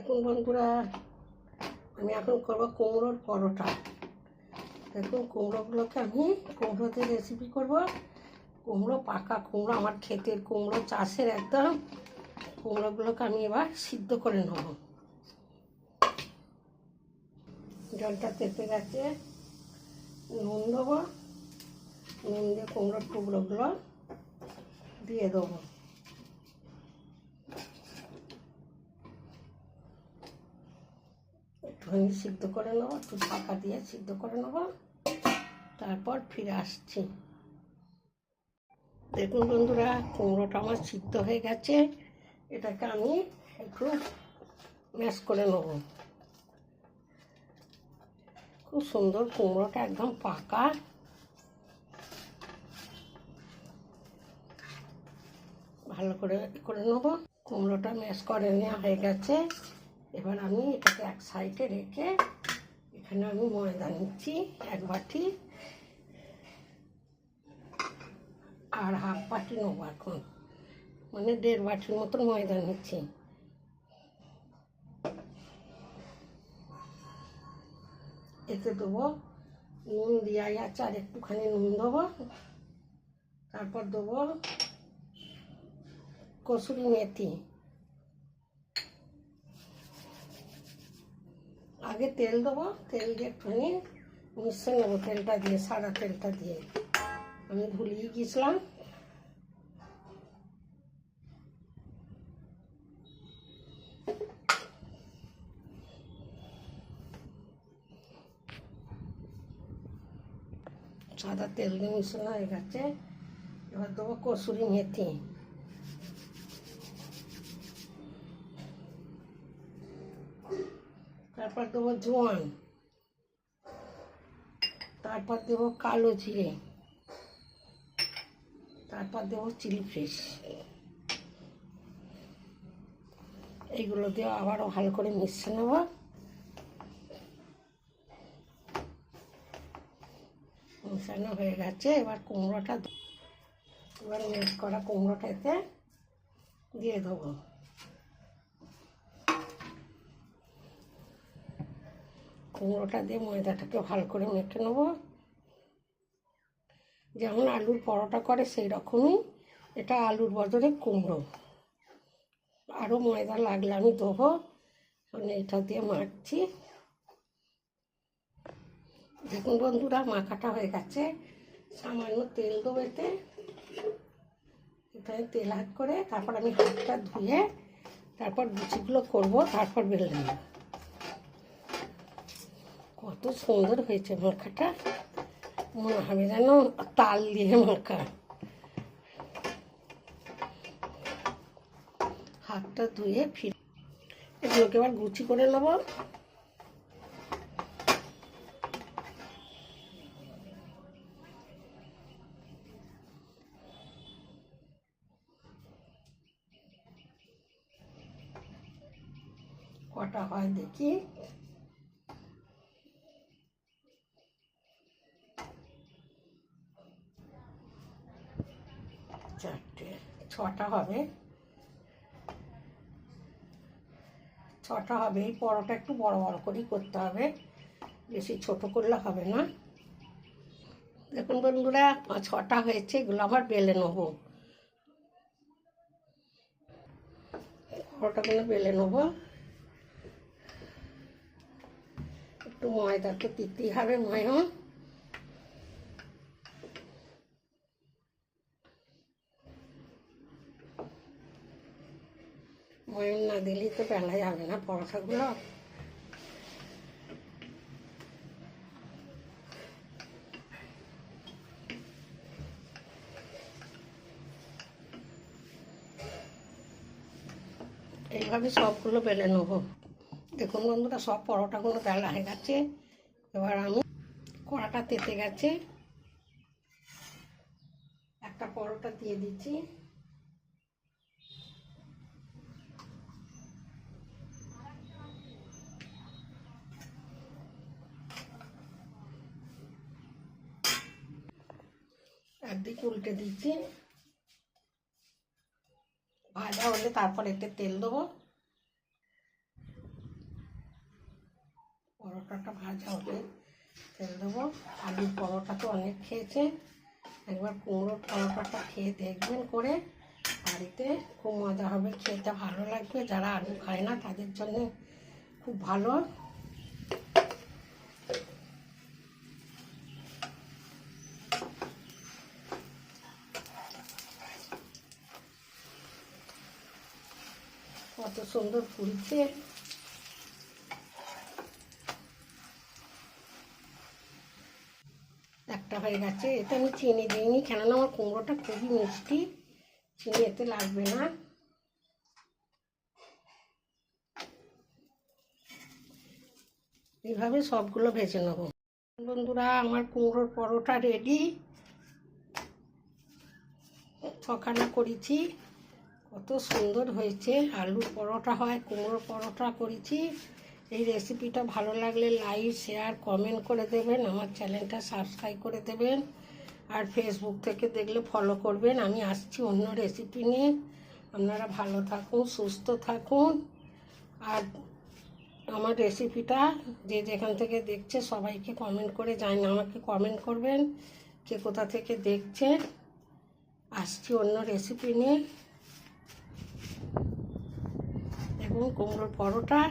দেখুন বন্ধুরা, আমি এখন করবো কুমড়োর পরোটা। দেখুন কুমড়োগুলোকে আমি কুমড়োতে রেসিপি করব। কুমড়ো পাকা কুমড়ো, আমার ক্ষেতের কুমড়ো, চাষের একদম। কুমড়োগুলোকে আমি এবার সিদ্ধ করে নেব। জলটা তেতে গেছে, নুন দেবো। নুন দিয়ে কুমড়োর টুকরোগুলো দিয়ে দেবো। একটুখানি সিদ্ধ করে নেবো, একটু ঢাকা দিয়ে সিদ্ধ করে নেবো, তারপর ফিরে আসছি। দেখুন বন্ধুরা, কুমড়োটা আমার সিদ্ধ হয়ে গেছে। এটাকে আমি একটু ম্যাশ করে নেব। খুব সুন্দর কুমড়োটা, একদম পাকা। ভালো করে নেব। কুমড়োটা ম্যাশ করে নেওয়া হয়ে গেছে। এবার আমি এটাকে এক সাইডে রেখে এখানে আমি ময়দা নিচ্ছি 1 বাটি, আর হাফ বাটি নেবো এখন, মানে 1.5 বাটির মতন ময়দা নিচ্ছি। এতে দেবো নুন, দেওয়াই আছে, আর একটুখানি নুন দেবো। তারপর দেবো কসুরি মেথি। আগে তেল দেবো, তেল দিয়ে একটুখানি মিশিয়ে নেবো। তেলটা দিয়ে, সাদা তেলটা দিয়ে, আমি ভুলিয়ে গেছিলাম। সাদা তেল দিয়ে মিশানো হয়ে গেছে। এবার দেবো কসুরি মেথি। তারপর দেবো জোয়ান। তারপর দেবো কালো জিরে। তারপর দেবো চিলি ফ্লেক্স। এইগুলো দিয়ে আবারও ভালো করে মিশিয়ে নেব। মিশানো হয়ে গেছে। এবার কুমড়োটা, এবার ম্যাশ করা কুমড়োটা এতে দিয়ে দেবো। কুমড়োটা দিয়ে ময়দাটাকে ভালো করে মেখে নেব। যেমন আলুর পরোটা করে সেই রকমই এটা, আলুর বদলে কুমড়ো। আরও ময়দা লাগলে আমি দেবো। মানে এটা দিয়ে মাখছি। দেখুন বন্ধুরা, মাখাটা হয়ে গেছে। সামান্য তেল দেবো এতে। এখানে তেল হাত করে তারপর আমি হাতটা ধুয়ে তারপর লুচিগুলো করবো, তারপর বেলে নেব। কত সুন্দর হয়েছে মাখাটা, মনে হবে যেন তাল দিয়ে মাখা। হাতটা ধুয়ে ফিরে এগুলোকে এবার লুচি করে নেব। কটা হয় দেখি। চারটে, 6টা হবে। 6টা হবে। এই পরোটা একটু বড় বড় করেই করতে হবে, বেশি ছোট করলে হবে না। দেখুন বন্ধুরা, 6টা হয়েছে। এগুলো আবার বেলে নেবো। পরোটাগুলো বেলে নেবো। একটু ময়দা তো দিতেই হবে, ময়ম। ময়ম না দিলেই তো বেলা যাবে না পরোটাগুলো। এইভাবে সবগুলো বেলে নেবো। দেখুন বন্ধুরা, সব পরোটাগুলো বেলা হয়ে গেছে। এবার আমি, কড়াটা তেতে গেছে, একটা পরোটা দিয়ে দিচ্ছি। একদিকে উল্টে দিচ্ছি। ভাজা হলে তারপর এতে তেল দেবো। পরোটাটা ভাজা হবে, তেল দেবো। আলুর পরোটা তো অনেক খেয়েছে, একবার কুমড়োর পরোটাটা খেয়ে দেখবেন করে বাড়িতে, খুব মজা হবে, খেতে ভালো লাগবে। যারা আলু খায় না তাদের জন্য খুব ভালো। কত সুন্দর ফুলছে। একটা হয়ে গেছে। এতে আমি চিনি দিইনি, কেননা আমার কুমড়োটা খুবই মিষ্টি, চিনি এতে লাগবে না। এইভাবে সবগুলো ভেজে নেব। বন্ধুরা, আমার কুমড়োর পরোটা রেডি। ছখানা করেছি, কত সুন্দর হয়েছে। আলুর পরোটা হয়, কুমড়োর পরোটা করেছি। এই রেসিপিটা ভালো লাগলে লাইক, শেয়ার, কমেন্ট করে দেবেন। আমার চ্যানেলটা সাবস্ক্রাইব করে দেবেন। আর ফেসবুক থেকে দেখলে ফলো করবেন। আমি আসছি অন্য রেসিপি নিয়ে। আপনারা ভালো থাকুন, সুস্থ থাকুন। আর আমার রেসিপিটা যে যেখান থেকে দেখছে সবাইকে কমেন্ট করে জানেন, আমাকে কমেন্ট করবেন কে কোথা থেকে দেখছে। আসছি অন্য রেসিপি নিয়ে। এবং কুমড়োর পরোটা